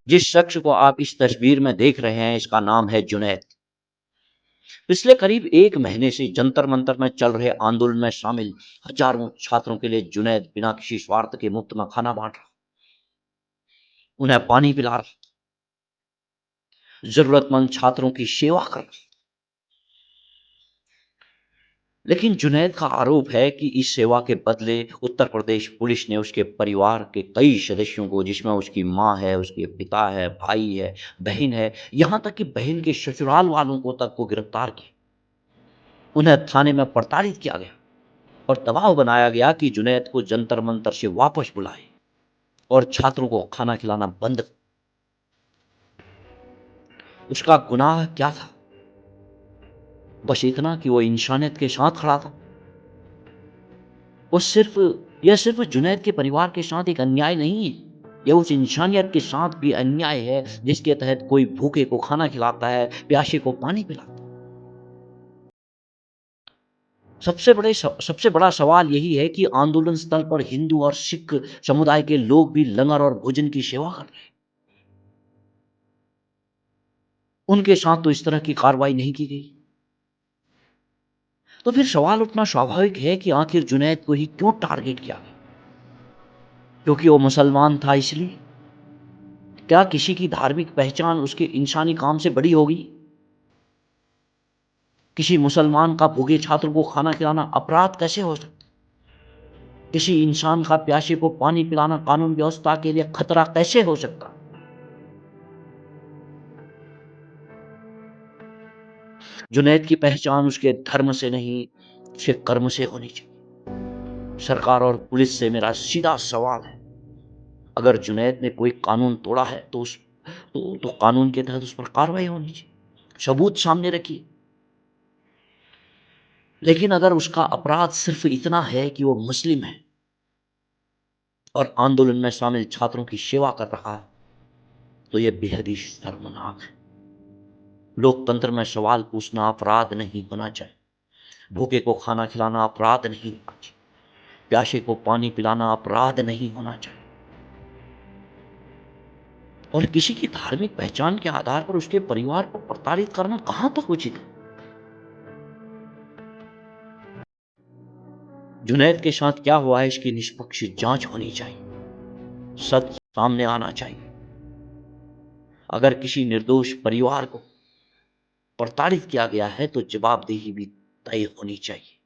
जिस शख्स को आप इस तस्वीर में देख रहे हैं, इसका नाम है जुनैद। पिछले करीब 1 महीने से जंतर-मंतर में चल रहे आंदोलन में शामिल हजारों छात्रों के लिए जुनैद बिना किसी स्वार्थ के मुफ्त में खाना बाँट रहा, उन्हें पानी पिला रहा, जरूरतमंद छात्रों की सेवा कर रहा। लेकिन जुनैद का आरोप है कि इस सेवा के बदले उत्तर प्रदेश पुलिस ने उसके परिवार के कई सदस्यों को, जिसमें उसकी माँ है, उसके पिता है, भाई है, बहन है, यहाँ तक कि बहन के ससुराल वालों को तक को गिरफ्तार किया। उन्हें थाने में प्रताड़ित किया गया और दबाव बनाया गया कि जुनैद को जंतर मंतर से वापस बुलाए और छात्रों को खाना खिलाना बंद। उसका गुनाह क्या था? बस इतना कि वो इंसानियत के साथ खड़ा था। वो सिर्फ यह सिर्फ जुनैद के परिवार के साथ एक अन्याय नहीं है, यह उस इंसानियत के साथ भी अन्याय है जिसके तहत कोई भूखे को खाना खिलाता है, प्यासे को पानी पिलाता है। सबसे बड़ा सवाल यही है कि आंदोलन स्थल पर हिंदू और सिख समुदाय के लोग भी लंगर और भोजन की सेवा कर रहे हैं। उनके साथ तो इस तरह की कार्रवाई नहीं की गई। तो फिर सवाल उठना स्वाभाविक है कि आखिर जुनैद को ही क्यों टारगेट किया गया? क्योंकि वो मुसलमान था इसलिए? क्या किसी की धार्मिक पहचान उसके इंसानी काम से बड़ी होगी? किसी मुसलमान का भूखे छात्र को खाना खिलाना अपराध कैसे हो सकता? किसी इंसान का प्यासे को पानी पिलाना कानून व्यवस्था के लिए खतरा कैसे हो सकता? जुनैद की पहचान उसके धर्म से नहीं, उसके कर्म से होनी चाहिए। सरकार और पुलिस से मेरा सीधा सवाल है, अगर जुनैद ने कोई कानून तोड़ा है तो कानून के तहत उस पर कार्रवाई होनी चाहिए, सबूत सामने रखिए। लेकिन अगर उसका अपराध सिर्फ इतना है कि वो मुस्लिम है और आंदोलन में शामिल छात्रों की सेवा कर रहा है, तो यह बेहद ही शर्मनाक है। लोकतंत्र में सवाल पूछना अपराध नहीं होना चाहिए, भूखे को खाना खिलाना अपराध नहीं होना चाहिए, प्यासे को पानी पिलाना अपराध नहीं होना चाहिए। और किसी की धार्मिक पहचान के आधार पर उसके परिवार को प्रताड़ित करना कहां तक उचित है? जुनैद के साथ क्या हुआ है, इसकी निष्पक्ष जांच होनी चाहिए, सच सामने आना चाहिए। अगर किसी निर्दोष परिवार को प्रताड़ित किया गया है तो जवाबदेही भी तय होनी चाहिए।